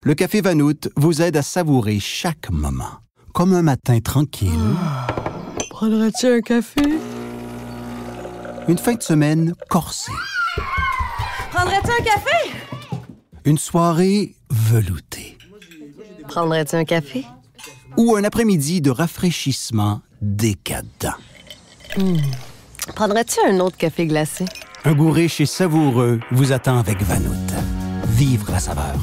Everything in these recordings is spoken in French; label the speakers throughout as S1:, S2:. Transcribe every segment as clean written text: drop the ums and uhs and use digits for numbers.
S1: Le Café Vanout vous aide à savourer chaque moment. Comme un matin tranquille.
S2: Prendrais-tu un café?
S1: Une fin de semaine corsée.
S3: Prendrais-tu un café?
S1: Une soirée veloutée.
S3: Prendrais-tu un café?
S1: Ou un après-midi de rafraîchissement décadent.
S3: Prendrais-tu un autre café glacé?
S1: Un goût riche et savoureux vous attend avec Vanout. Vivre la saveur.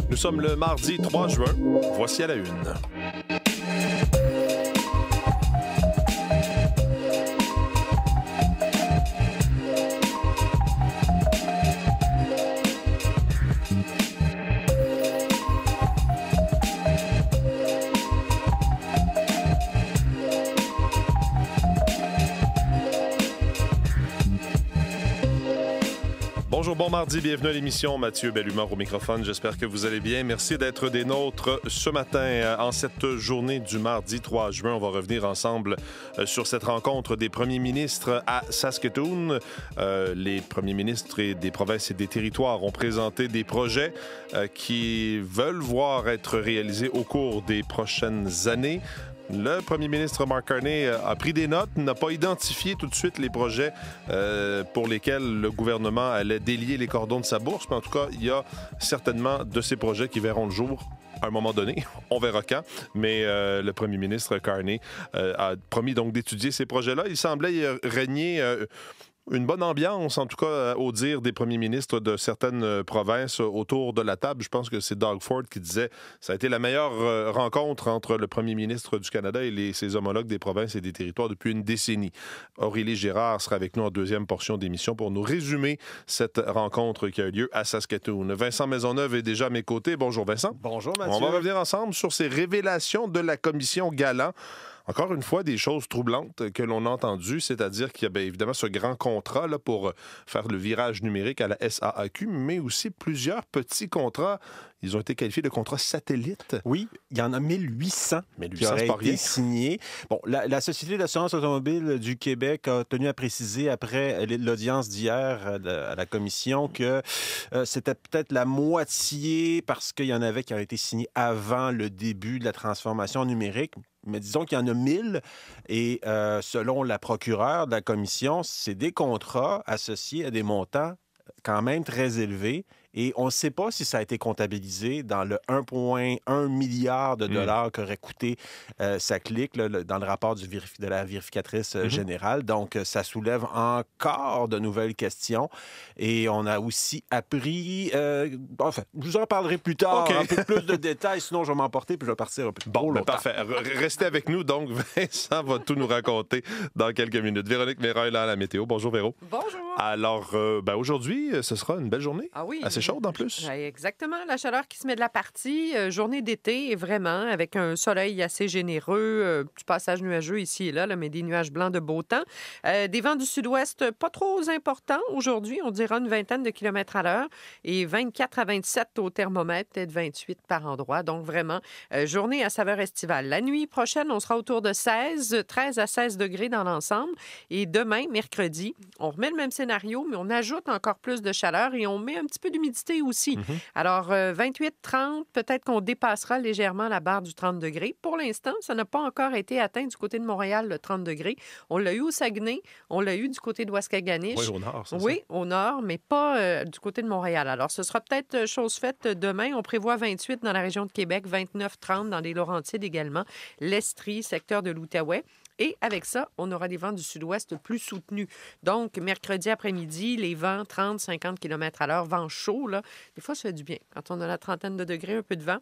S4: Nous sommes le mardi 3 juin. Voici à la une. Bonjour, bon mardi, bienvenue à l'émission. Mathieu Bellumeur au microphone, j'espère que vous allez bien. Merci d'être des nôtres ce matin. En cette journée du mardi 3 juin, on va revenir ensemble sur cette rencontre des premiers ministres à Saskatoon. Les premiers ministres des provinces et des territoires ont présenté des projets qui veulent voir être réalisés au cours des prochaines années. Le premier ministre Mark Carney a pris des notes, n'a pas identifié tout de suite les projets pour lesquels le gouvernement allait délier les cordons de sa bourse, mais en tout cas, il y a certainement de ces projets qui verront le jour à un moment donné. On verra quand, mais le premier ministre Carney a promis donc d'étudier ces projets-là. Il semblait y régner une bonne ambiance, en tout cas, au dire des premiers ministres de certaines provinces autour de la table. Je pense que c'est Doug Ford qui disait que ça a été la meilleure rencontre entre le premier ministre du Canada et ses homologues des provinces et des territoires depuis une décennie. Aurélie Girard sera avec nous en deuxième portion d'émission pour nous résumer cette rencontre qui a eu lieu à Saskatoon. Vincent Maisonneuve est déjà à mes côtés. Bonjour Vincent.
S5: Bonjour Mathieu.
S4: On va revenir ensemble sur ces révélations de la commission Galland. Encore une fois, des choses troublantes que l'on a entendues, c'est-à-dire qu'il y a bien évidemment ce grand contrat là, pour faire le virage numérique à la SAAQ, mais aussi plusieurs petits contrats. Ils ont été qualifiés de contrats satellites.
S5: Oui, il y en a 1800 qui auraient été signés. Bon, la Société d'assurance automobile du Québec a tenu à préciser après l'audience d'hier à la commission que c'était peut-être la moitié parce qu'il y en avait qui ont été signés avant le début de la transformation numérique. Mais disons qu'il y en a 1000 et selon la procureure de la commission, c'est des contrats associés à des montants quand même très élevés. Et on ne sait pas si ça a été comptabilisé dans le 1,1 milliard de dollars qu'aurait coûté sa clique là, dans le rapport de la vérificatrice générale. Donc, ça soulève encore de nouvelles questions. Et on a aussi appris... enfin, je vous en parlerai plus tard, un peu plus de détails. Sinon, je vais m'emporter puis je vais partir un peu
S4: Bon, ben parfait. Restez avec nous. Donc, Vincent va tout nous raconter dans quelques minutes. Véronique Méreil, là, à la météo. Bonjour, Véro.
S6: Bonjour.
S4: Alors, aujourd'hui, ce sera une belle journée.
S6: Ah oui.
S4: Assez chaude en plus.
S6: Oui, exactement. La chaleur qui se met de la partie. Journée d'été, vraiment, avec un soleil assez généreux. Petit passage nuageux ici et là, mais des nuages blancs de beau temps. Des vents du sud-ouest pas trop importants aujourd'hui. On dira une vingtaine de kilomètres à l'heure. Et 24 à 27 au thermomètre, peut-être 28 par endroit. Donc, vraiment, journée à saveur estivale. La nuit prochaine, on sera autour de 13 à 16 degrés dans l'ensemble. Et demain, mercredi, on remet le même scénario, mais on ajoute encore plus de chaleur et on met un petit peu d'humidité aussi. Alors, 28-30, peut-être qu'on dépassera légèrement la barre du 30 degrés. Pour l'instant, ça n'a pas encore été atteint du côté de Montréal, le 30 degrés. On l'a eu au Saguenay, on l'a eu du côté de Waskaganish.
S4: Oui, au nord, c'est ça.
S6: Oui, au nord, mais pas du côté de Montréal. Alors, ce sera peut-être chose faite demain. On prévoit 28 dans la région de Québec, 29-30 dans les Laurentides également, l'Estrie, secteur de l'Outaouais. Et avec ça, on aura des vents du sud-ouest plus soutenus. Donc, mercredi après-midi, les vents 30-50 km à l'heure, vent chaud, là. Des fois, ça fait du bien. Quand on a la trentaine de degrés, un peu de vent.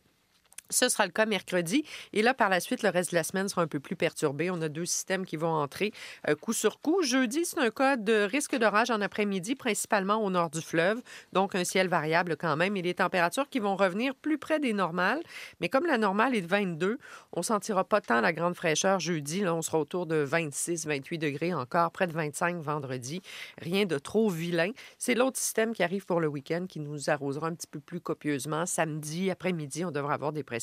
S6: Ce sera le cas mercredi. Et là, par la suite, le reste de la semaine sera un peu plus perturbé. On a 2 systèmes qui vont entrer coup sur coup. Jeudi, c'est un cas de risque d'orage en après-midi, principalement au nord du fleuve. Donc, un ciel variable quand même. Et les températures qui vont revenir plus près des normales. Mais comme la normale est de 22, on ne sentira pas tant la grande fraîcheur jeudi. Là, on sera autour de 26-28 degrés encore, près de 25 vendredi. Rien de trop vilain. C'est l'autre système qui arrive pour le week-end qui nous arrosera un petit peu plus copieusement. Samedi après-midi, on devrait avoir des précipitations.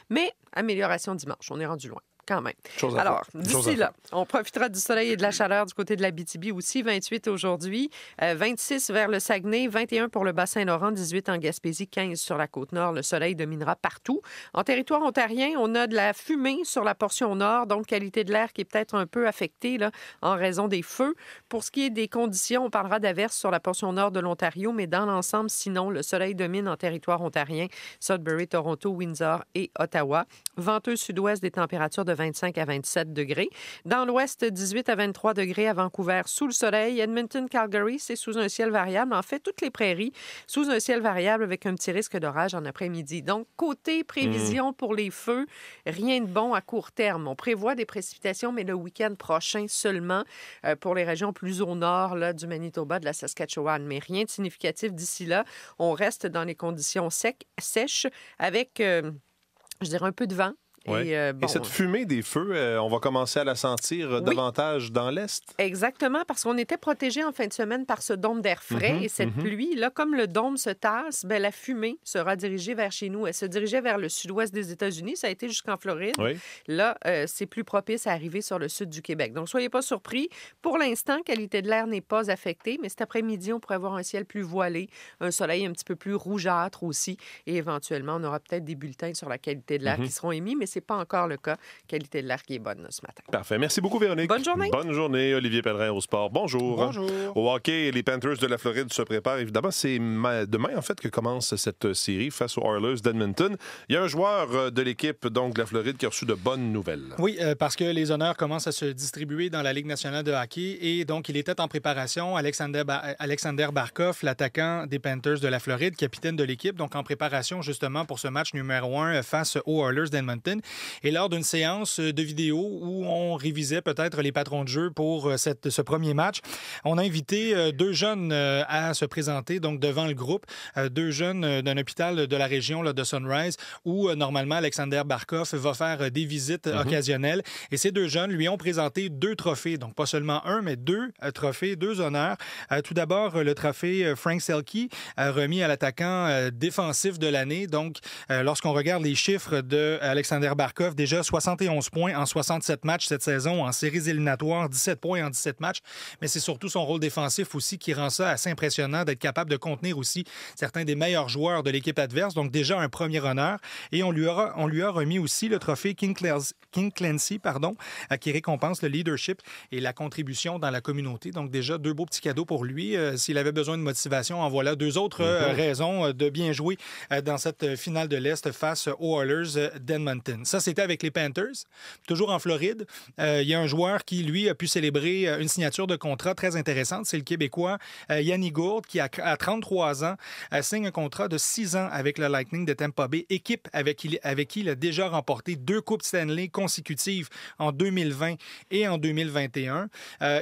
S6: Mais amélioration dimanche, on est rendu loin. quand même. Alors, d'ici là, on profitera du soleil et de la chaleur du côté de l'Abitibi aussi. 28 aujourd'hui, 26 vers le Saguenay, 21 pour le Bas-Saint-Laurent, 18 en Gaspésie, 15 sur la Côte-Nord. Le soleil dominera partout. En territoire ontarien, on a de la fumée sur la portion nord, donc qualité de l'air qui est peut-être un peu affectée là, en raison des feux. Pour ce qui est des conditions, on parlera d'averses sur la portion nord de l'Ontario, mais dans l'ensemble, sinon, le soleil domine en territoire ontarien, Sudbury, Toronto, Windsor et Ottawa. Venteux sud-ouest, des températures de 25 à 27 degrés. Dans l'ouest, 18 à 23 degrés à Vancouver, sous le soleil. Edmonton, Calgary, c'est sous un ciel variable. En fait, toutes les prairies, sous un ciel variable avec un petit risque d'orage en après-midi. Donc, côté prévision pour les feux, rien de bon à court terme. On prévoit des précipitations, mais le week-end prochain seulement pour les régions plus au nord là, du Manitoba, de la Saskatchewan. Mais rien de significatif d'ici là. On reste dans les conditions sèches avec, je dirais, un peu de vent.
S4: Ouais. Et cette fumée des feux, on va commencer à la sentir davantage dans l'Est?
S6: Exactement, parce qu'on était protégés en fin de semaine par ce dôme d'air frais et cette pluie. Là, comme le dôme se tasse, bien, la fumée sera dirigée vers chez nous. Elle se dirigeait vers le sud-ouest des États-Unis. Ça a été jusqu'en Floride. Oui. Là, c'est plus propice à arriver sur le sud du Québec. Donc, soyez pas surpris. Pour l'instant, qualité de l'air n'est pas affectée, mais cet après-midi, on pourrait avoir un ciel plus voilé, un soleil un petit peu plus rougeâtre aussi. Et éventuellement, on aura peut-être des bulletins sur la qualité de l'air qui seront émis, mais c'est pas encore le cas. Qualité de l'air qui est bonne ce matin.
S4: Parfait. Merci beaucoup, Véronique.
S6: Bonne journée.
S4: Bonne journée. Olivier Pellerin au sport. Bonjour.
S5: Bonjour.
S4: Au hockey, les Panthers de la Floride se préparent. Évidemment, c'est demain, en fait, que commence cette série face aux Oilers d'Edmonton. Il y a un joueur de l'équipe, donc, de la Floride qui a reçu de bonnes nouvelles.
S7: Oui, parce que les honneurs commencent à se distribuer dans la Ligue nationale de hockey et donc, il était en préparation. Alexander Barkov, l'attaquant des Panthers de la Floride, capitaine de l'équipe, donc en préparation justement pour ce match numéro 1 face aux Oilers d'Edmonton. Et lors d'une séance de vidéo où on révisait peut-être les patrons de jeu pour ce premier match, on a invité deux jeunes à se présenter donc devant le groupe, deux jeunes d'un hôpital de la région là, de Sunrise où normalement Alexander Barkov va faire des visites occasionnelles. Et ces deux jeunes lui ont présenté deux trophées, donc pas seulement un, mais deux trophées, deux honneurs. Tout d'abord, le trophée Frank Selke, remis à l'attaquant défensif de l'année. Donc, lorsqu'on regarde les chiffres de Alexander Barkov, déjà 71 points en 67 matchs cette saison en séries éliminatoires, 17 points en 17 matchs. Mais c'est surtout son rôle défensif aussi qui rend ça assez impressionnant d'être capable de contenir aussi certains des meilleurs joueurs de l'équipe adverse. Donc déjà un premier honneur. Et on lui a remis aussi le trophée King Clancy, qui récompense le leadership et la contribution dans la communauté. Donc déjà deux beaux petits cadeaux pour lui. S'il avait besoin de motivation, en voilà deux autres raisons de bien jouer dans cette finale de l'Est face aux Oilers d'Edmonton. Ça, c'était avec les Panthers. Toujours en Floride, il y a un joueur qui, lui, a pu célébrer une signature de contrat très intéressante. C'est le Québécois Yanni Gourde, qui, à 33 ans, signe un contrat de 6 ans avec le Lightning de Tampa Bay, équipe avec qui il a déjà remporté 2 Coupes Stanley consécutives en 2020 et en 2021.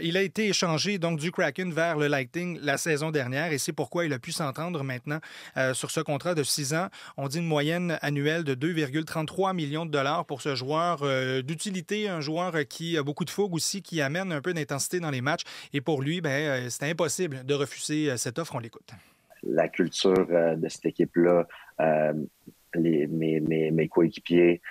S7: Il a été échangé donc du Kraken vers le Lightning la saison dernière et c'est pourquoi il a pu s'entendre maintenant sur ce contrat de 6 ans. On dit une moyenne annuelle de 2,33 millions de dollars pour ce joueur d'utilité, un joueur qui a beaucoup de fougue aussi, qui amène un peu d'intensité dans les matchs. Et pour lui, c'était impossible de refuser cette offre. On l'écoute.
S8: La culture de cette équipe-là, mes coéquipiers,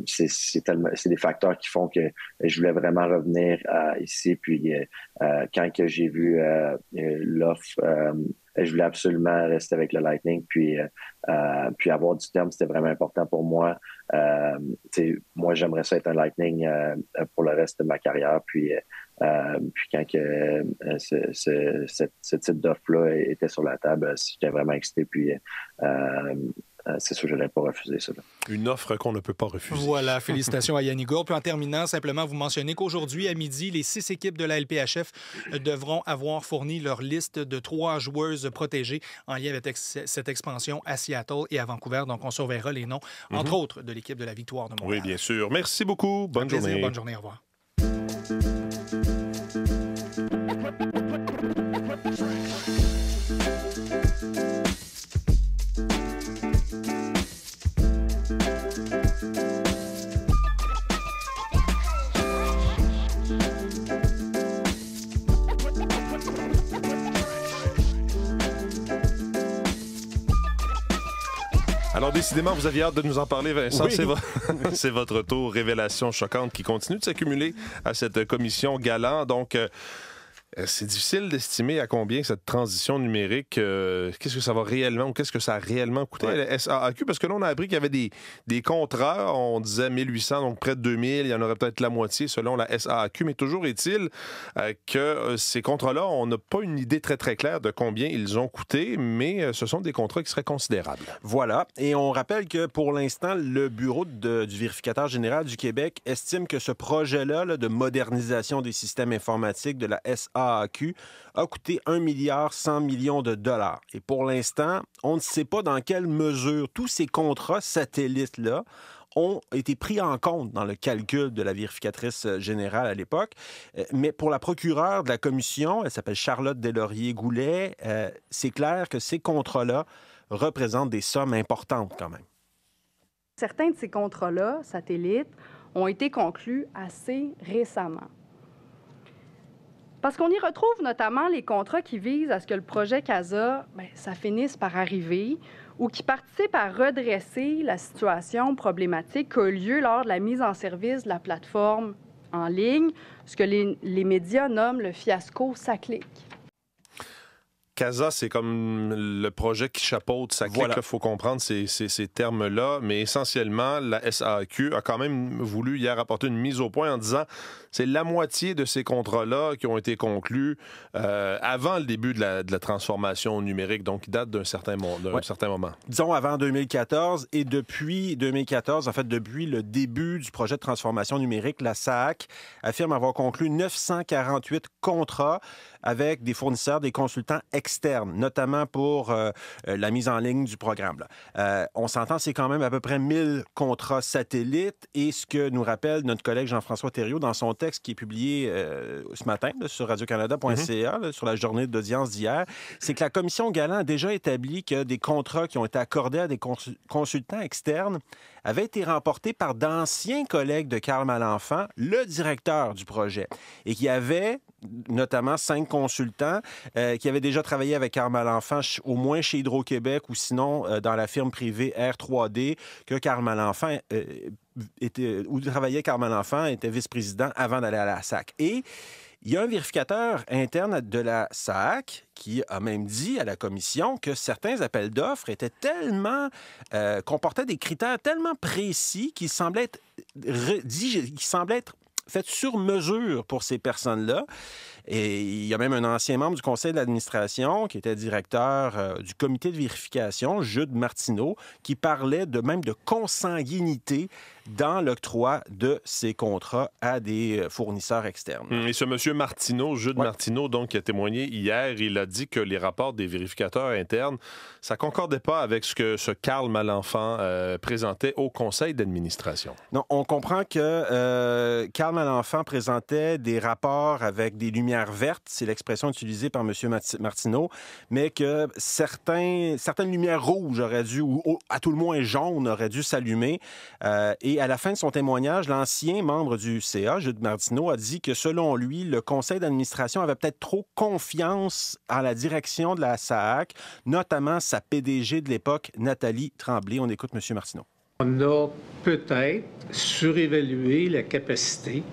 S8: c'est des facteurs qui font que je voulais vraiment revenir ici. Puis quand que j'ai vu l'offre, je voulais absolument rester avec le Lightning. Puis avoir du terme, c'était vraiment important pour moi. Moi, j'aimerais ça être un Lightning pour le reste de ma carrière. Puis quand que ce type d'offre-là était sur la table, j'étais vraiment excité. Puis c'est sûr que je n'allais pas refuser ça.
S4: Une offre qu'on ne peut pas refuser.
S7: Voilà, félicitations à Yanni Gourde. Puis en terminant, simplement vous mentionner qu'aujourd'hui, à midi, les 6 équipes de la LPHF devront avoir fourni leur liste de 3 joueuses protégées en lien avec cette expansion à Seattle et à Vancouver. Donc, on surveillera les noms, entre autres, de l'équipe de la Victoire de Montréal.
S4: Oui, bien sûr. Merci beaucoup. Bonne journée.
S7: Bonne journée. Au revoir.
S4: Alors, décidément, vous aviez hâte de nous en parler, Vincent.
S5: Oui.
S4: C'est votre tour. Révélation choquante qui continue de s'accumuler à cette commission Galland. Donc, c'est difficile d'estimer à combien cette transition numérique, qu'est-ce que ça va réellement ou qu'est-ce que ça a réellement coûté à la SAAQ? Parce que là, on a appris qu'il y avait des contrats, on disait 1800, donc près de 2000, il y en aurait peut-être la moitié selon la SAAQ, mais toujours est-il que ces contrats-là, on n'a pas une idée très, très claire de combien ils ont coûté, mais ce sont des contrats qui seraient considérables. Voilà, et on rappelle que pour l'instant, le bureau du vérificateur général du Québec estime que ce projet-là de modernisation des systèmes informatiques de la SAAQ a coûté 1,1 milliard de dollars. Et pour l'instant, on ne sait pas dans quelle mesure tous ces contrats satellites-là ont été pris en compte dans le calcul de la vérificatrice générale à l'époque. Mais pour la procureure de la commission, elle s'appelle Charlotte Deslauriers-Goulet, c'est clair que ces contrats-là représentent des sommes importantes quand même.
S9: Certains de ces contrats-là, satellites, ont été conclus assez récemment. Parce qu'on y retrouve notamment les contrats qui visent à ce que le projet CASA, ça finisse par arriver ou qui participent à redresser la situation problématique qui a eu lieu lors de la mise en service de la plateforme en ligne, ce que les médias nomment le fiasco SACLIC. CASA, c'est comme le projet qui chapeaute SACLIC. Voilà. Il faut comprendre ces termes-là. Mais essentiellement, la SAAQ a quand même voulu hier apporter une mise au point en disant c'est la moitié de ces contrats-là qui ont été conclus avant le début de la transformation numérique, donc qui date d'un certain moment. Disons avant 2014. Et depuis 2014, en fait, depuis le début du projet de transformation numérique, la SAAQ affirme avoir conclu 948 contrats avec des fournisseurs, des consultants externes, notamment pour la mise en ligne du programme. On s'entend, c'est quand même à peu près 1000 contrats satellites. Et ce que nous rappelle notre collègue Jean-François Thériault dans son texte qui est publié ce matin sur radiocanada.ca, sur la journée d'audience d'hier, c'est que la commission Galland a déjà établi que des contrats qui ont été accordés à des consultants externes avaient été remportés par d'anciens collègues de Carl Malenfant, le directeur du projet, et qui avait notamment 5 consultants qui avaient déjà travaillé avec Carl Malenfant, au moins chez Hydro-Québec ou sinon dans la firme privée R3D que Carl Malenfant où travaillait Carl Malenfant, était vice-président avant d'aller à la SAC. Et il y a un vérificateur interne de la SAAQ qui a même dit à la commission que certains appels d'offres étaient tellement comportaient des critères tellement précis qu'ils semblaient être faits sur mesure pour ces personnes-là. Et il y a même un ancien membre du conseil d'administration qui était directeur du comité de vérification, Jude Martineau, qui parlait même de consanguinité dans l'octroi de ces contrats à des fournisseurs externes. Et ce monsieur Martineau, Jude Martineau, donc, qui a témoigné hier, il a dit que les rapports des vérificateurs internes, ça concordait pas avec ce Carl Malenfant présentait au conseil d'administration. Non, on comprend que Carl Malenfant présentait des rapports avec des lumières vertes, c'est l'expression utilisée par M. Martineau, mais que certaines lumières rouges auraient dû, ou à tout le moins jaunes, auraient dû s'allumer. Et à la fin de son témoignage, l'ancien membre du CA, Jude Martineau, a dit que selon lui, le conseil d'administration avait peut-être trop confiance en la direction de la SAAQ, notamment sa PDG de l'époque, Nathalie Tremblay. On écoute M. Martineau.
S10: On a peut-être surévalué la capacité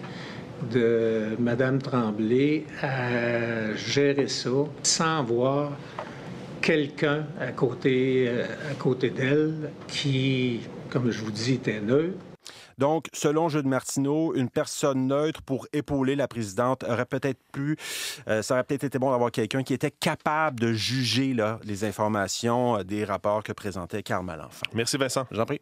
S10: de Mme Tremblay à gérer ça sans voir quelqu'un à côté d'elle qui, comme je vous dis, était neutre. Donc, selon Jude Martineau, une personne neutre pour épauler la présidente aurait peut-être ça aurait peut-être été bon d'avoir quelqu'un qui était capable de juger les informations des rapports que présentait Carl Malenfant. Merci Vincent. J'en prie.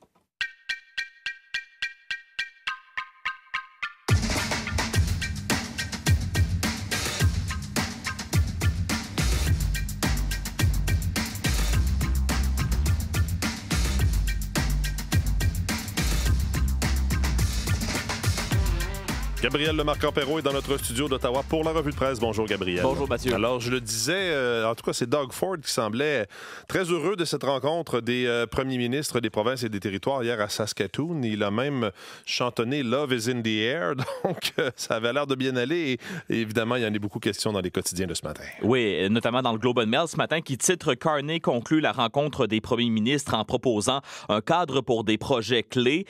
S4: Gabriel Lemarque-Campero est dans notre studio d'Ottawa pour la revue de presse. Bonjour, Gabriel.
S11: Bonjour, Mathieu.
S4: Alors, je le disais, en tout cas, c'est Doug Ford qui semblait très heureux de cette rencontre des premiers ministres des provinces et des territoires hier à Saskatoon. Il a même chantonné « Love is in the air », donc ça avait l'air de bien aller. Et évidemment, il y en a beaucoup de questions dans les quotidiens de ce matin.
S11: Oui, notamment dans le Globe and Mail ce matin, qui titre « Carney conclut la rencontre des premiers ministres en proposant un cadre pour des projets clés ».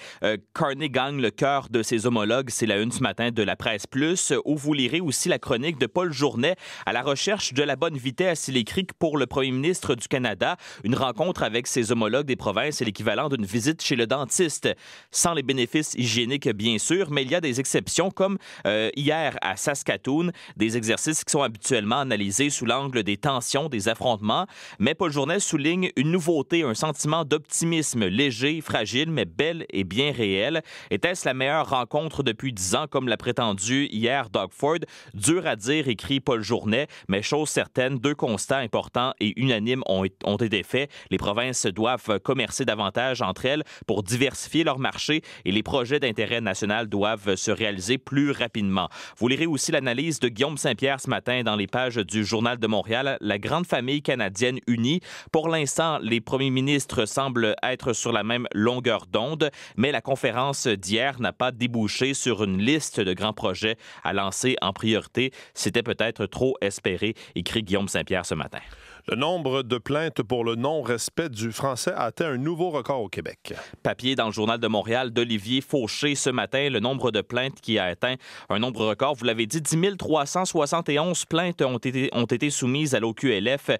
S11: Carney gagne le cœur de ses homologues. C'est la une ce matin de la Presse Plus, où vous lirez aussi la chronique de Paul Journet à la recherche de la bonne vitesse. Il écrit que pour le premier ministre du Canada, une rencontre avec ses homologues des provinces est l'équivalent d'une visite chez le dentiste, sans les bénéfices hygiéniques bien sûr, mais il y a des exceptions comme hier à Saskatoon, des exercices qui sont habituellement analysés sous l'angle des tensions, des affrontements, mais Paul Journet souligne une nouveauté, un sentiment d'optimisme léger, fragile, mais belle et bien réel. Était-ce la meilleure rencontre depuis 10 ans, comme l'a prétendu hier Doug Ford? Dur à dire, écrit Paul Journet, mais chose certaine, 2 constats importants et unanimes ont été faits. Les provinces doivent commercer davantage entre elles pour diversifier leur marché et les projets d'intérêt national doivent se réaliser plus rapidement. Vous lirez aussi l'analyse de Guillaume Saint-Pierre ce matin dans les pages du Journal de Montréal, la grande famille canadienne unie. Pour l'instant, les premiers ministres semblent être sur la même longueur d'onde, mais la conférence d'hier n'a pas débouché sur une liste de grands projets à lancer en priorité. C'était peut-être trop espéré, écrit Guillaume Saint-Pierre ce matin.
S4: Le nombre de plaintes pour le non-respect du français a atteint un nouveau record au Québec.
S11: Papier dans le Journal de Montréal d'Olivier Fauché ce matin, le nombre de plaintes qui a atteint un nombre record. Vous l'avez dit, 10 371 plaintes ont été soumises à l'OQLF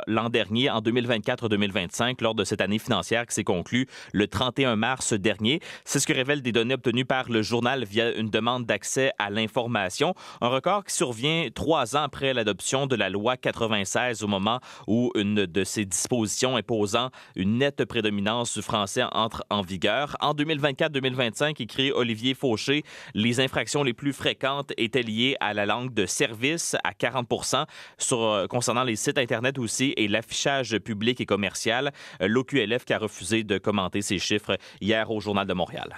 S11: l'an dernier, en 2024-2025, lors de cette année financière qui s'est conclue le 31 mars dernier. C'est ce que révèlent des données obtenues par le journal via une demande d'accès à l'information. Un record qui survient 3 ans après l'adoption de la loi 96, au moment où une de ces dispositions imposant une nette prédominance du français entre en vigueur. En 2024-2025, écrit Olivier Fauché, les infractions les plus fréquentes étaient liées à la langue de service à 40 %, concernant les sites Internet aussi et l'affichage public et commercial. L'OQLF qui a refusé de commenter ces chiffres hier au Journal de Montréal.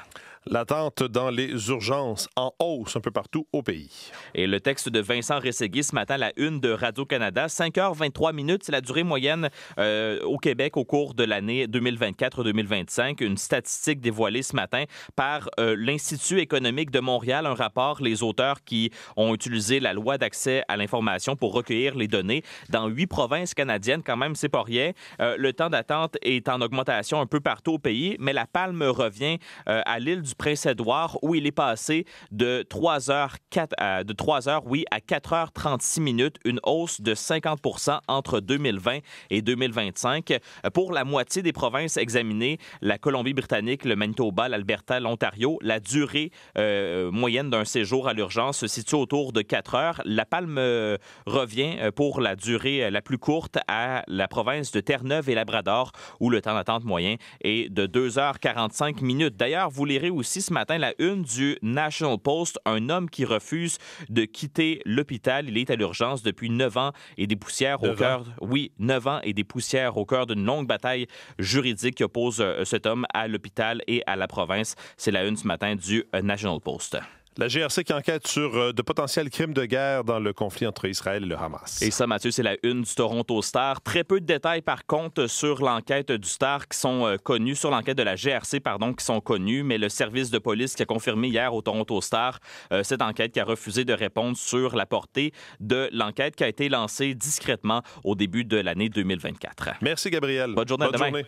S4: L'attente dans les urgences en hausse un peu partout au pays.
S11: Et le texte de Vincent Rességuier ce matin, la une de Radio-Canada, 5h23, c'est la durée moyenne au Québec au cours de l'année 2024-2025. Une statistique dévoilée ce matin par l'Institut économique de Montréal, un rapport, les auteurs qui ont utilisé la loi d'accès à l'information pour recueillir les données. Dans 8 provinces canadiennes, quand même, c'est pas rien. Le temps d'attente est en augmentation un peu partout au pays, mais la palme revient à l'île du Prince-Édouard, où il est passé de 3h à 4h36, une hausse de 50 % entre 2020 et 2025. Pour la moitié des provinces examinées, la Colombie-Britannique, le Manitoba, l'Alberta, l'Ontario, la durée moyenne d'un séjour à l'urgence se situe autour de 4 heures. La palme revient pour la durée la plus courte à la province de Terre-Neuve et Labrador, où le temps d'attente moyen est de 2h45. D'ailleurs, vous lirez aussi ce matin la une du National Post, un homme qui refuse de quitter l'hôpital. Il est à l'urgence depuis 9 ans et des poussières au cœur... Oui, 9 ans et des poussières au cœur d'une longue bataille juridique qui oppose cet homme à l'hôpital et à la province. C'est la une ce matin du National Post.
S4: La GRC qui enquête sur de potentiels crimes de guerre dans le conflit entre Israël et le Hamas.
S11: Et ça, Mathieu, c'est la une du Toronto Star. Très peu de détails, par contre, sur l'enquête du Star qui sont connus, sur l'enquête de la GRC, pardon, qui sont connus, mais le service de police qui a confirmé hier au Toronto Star cette enquête qui a refusé de répondre sur la portée de l'enquête qui a été lancée discrètement au début de l'année 2024.
S4: Merci, Gabriel.
S11: Bonne journée.
S4: Bonne journée.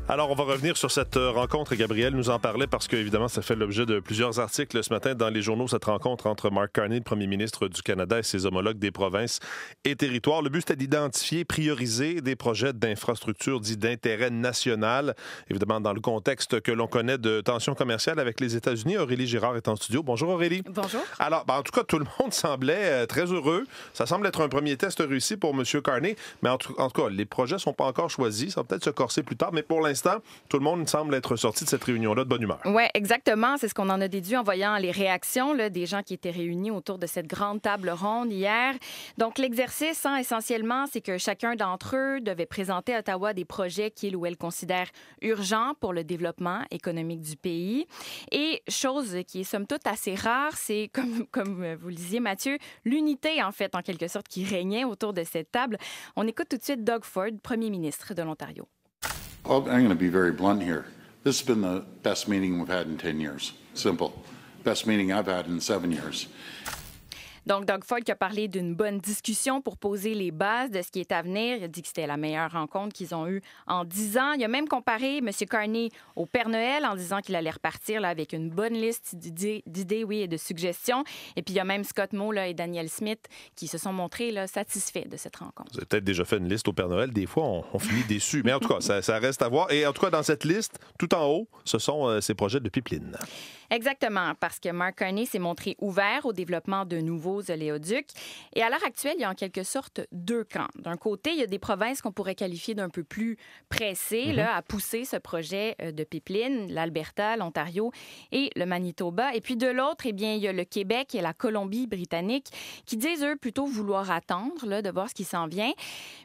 S4: Alors, on va revenir sur cette rencontre. Gabriel nous en parlait parce qu'évidemment, ça fait l'objet de plusieurs articles ce matin dans les journaux, cette rencontre entre Mark Carney, le premier ministre du Canada, et ses homologues des provinces et territoires. Le but, c'était d'identifier, prioriser des projets d'infrastructure dits d'intérêt national. Évidemment, dans le contexte que l'on connaît de tensions commerciales avec les États-Unis. Aurélie Girard est en studio. Bonjour, Aurélie.
S12: Bonjour.
S4: Alors, en tout cas, tout le monde semblait très heureux. Ça semble être un premier test réussi pour M. Carney. Mais en tout cas, les projets ne sont pas encore choisis. Ça va peut-être se corser plus tard. Mais pour l'instant, l'instant, tout le monde semble être sorti de cette réunion-là de bonne humeur.
S12: Oui, exactement. C'est ce qu'on en a déduit en voyant les réactions là, des gens qui étaient réunis autour de cette grande table ronde hier. Donc, l'exercice, essentiellement, c'est que chacun d'entre eux devait présenter à Ottawa des projets qu'il ou elle considère urgents pour le développement économique du pays. Et chose qui est somme toute assez rare, c'est, comme vous le disiez, Mathieu, l'unité, en fait, en quelque sorte, qui régnait autour de cette table. On écoute tout de suite Doug Ford, premier ministre de l'Ontario.
S13: I'm going to be very blunt here. This has been the best meeting we've had in 10 years. Simple. Best meeting I've had in 7 years.
S12: Donc, Doug Ford qui a parlé d'une bonne discussion pour poser les bases de ce qui est à venir. Il a dit que c'était la meilleure rencontre qu'ils ont eue en 10 ans. Il a même comparé M. Carney au Père Noël en disant qu'il allait repartir là, avec une bonne liste d'idées et de suggestions. Et puis, il y a même Scott Moe là, et Danielle Smith qui se sont montrés là, satisfaits de cette rencontre.
S4: Vous avez peut-être déjà fait une liste au Père Noël. Des fois, on finit déçu. Mais en tout cas, ça reste à voir. Et en tout cas, dans cette liste, tout en haut, ce sont ces projets de pipeline.
S12: Exactement, parce que Mark Carney s'est montré ouvert au développement de nouveaux oléoducs. Et à l'heure actuelle, il y a en quelque sorte deux camps. D'un côté, il y a des provinces qu'on pourrait qualifier d'un peu plus pressées là, à pousser ce projet de pipeline, l'Alberta, l'Ontario et le Manitoba. Et puis de l'autre, eh bien, il y a le Québec et la Colombie-Britannique qui disent, eux, plutôt vouloir attendre là, de voir ce qui s'en vient.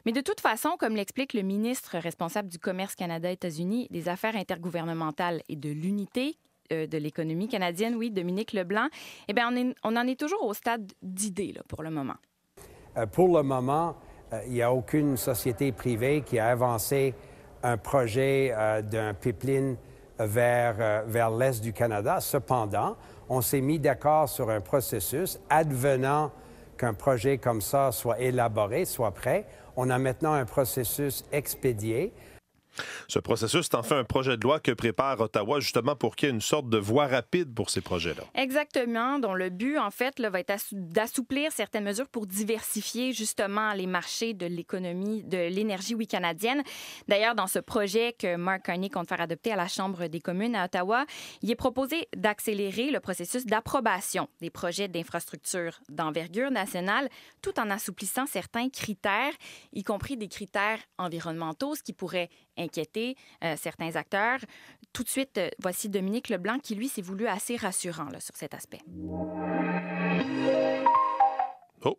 S12: Mais de toute façon, comme l'explique le ministre responsable du Commerce Canada-États-Unis, des Affaires intergouvernementales et de l'unité de l'économie canadienne, oui, Dominique Leblanc, eh bien, on en est toujours au stade d'idée là, pour le moment.
S14: Pour le moment, il n'y a aucune société privée qui a avancé un projet d'un pipeline vers l'est du Canada. Cependant, on s'est mis d'accord sur un processus advenant qu'un projet comme ça soit élaboré, soit prêt. On a maintenant un processus expédié.
S4: Ce processus, c'est enfin un projet de loi que prépare Ottawa justement pour qu'il y ait une sorte de voie rapide pour ces projets-là.
S12: Exactement, dont le but, en fait, là, va être d'assouplir certaines mesures pour diversifier justement les marchés de l'économie, de l'énergie canadienne. D'ailleurs, dans ce projet que Mark Carney compte faire adopter à la Chambre des communes à Ottawa, il est proposé d'accélérer le processus d'approbation des projets d'infrastructures d'envergure nationale tout en assouplissant certains critères, y compris des critères environnementaux, ce qui pourrait inquiéter certains acteurs. Tout de suite, voici Dominique Leblanc qui, lui, s'est voulu assez rassurant là, sur cet aspect.
S4: Oh,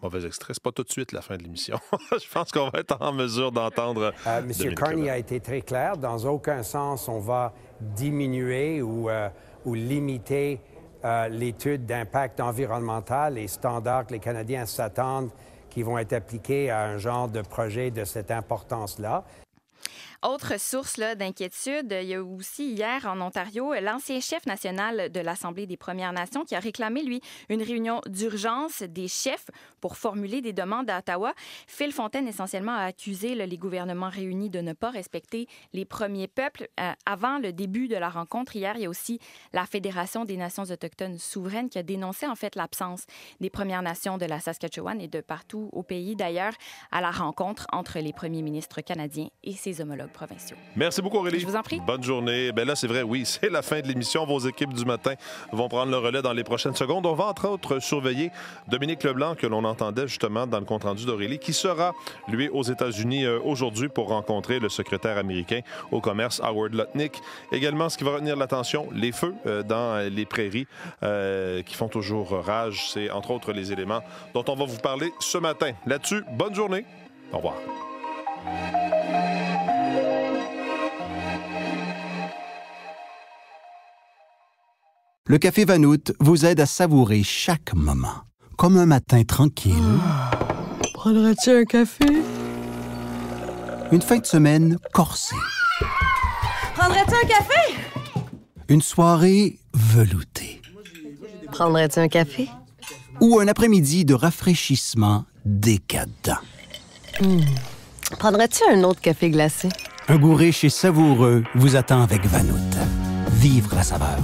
S4: mauvais extrait. C'est pas tout de suite la fin de l'émission. Je pense qu'on va être en mesure d'entendre
S14: M. Carney a été très clair. Dans aucun sens, on va diminuer ou limiter l'étude d'impact environnemental, les standards que les Canadiens s'attendent qui vont être appliqués à un genre de projet de cette importance-là.
S12: Autre source là, d'inquiétude, il y a aussi hier en Ontario l'ancien chef national de l'Assemblée des Premières Nations qui a réclamé, lui, une réunion d'urgence des chefs pour formuler des demandes à Ottawa. Phil Fontaine, essentiellement, a accusé les gouvernements réunis de ne pas respecter les premiers peuples. Avant le début de la rencontre, hier, il y a aussi la Fédération des Nations autochtones souveraines qui a dénoncé, en fait, l'absence des Premières Nations de la Saskatchewan et de partout au pays, d'ailleurs, à la rencontre entre les premiers ministres canadiens et ses homologues provinciaux.
S4: Merci beaucoup, Aurélie.
S12: Je vous en prie.
S4: Bonne journée. Bien là, c'est vrai, oui, c'est la fin de l'émission. Vos équipes du matin vont prendre le relais dans les prochaines secondes. On va, entre autres, surveiller Dominique Leblanc, que l'on entendait justement dans le compte-rendu d'Aurélie, qui sera, lui, aux États-Unis aujourd'hui pour rencontrer le secrétaire américain au commerce, Howard Lutnick. Également, ce qui va retenir l'attention, les feux dans les prairies qui font toujours rage. C'est, entre autres, les éléments dont on va vous parler ce matin. Là-dessus, bonne journée. Au revoir.
S1: Le Café Vanout vous aide à savourer chaque moment, comme un matin tranquille.
S2: Prendrais-tu un café?
S1: Une fin de semaine corsée.
S3: Prendrais-tu un café?
S1: Une soirée veloutée.
S3: Prendrais-tu un café?
S1: Ou un après-midi de rafraîchissement décadent.
S3: Prendrais-tu un autre café glacé?
S1: Un goût riche et savoureux vous attend avec Vanout. Vivre la saveur.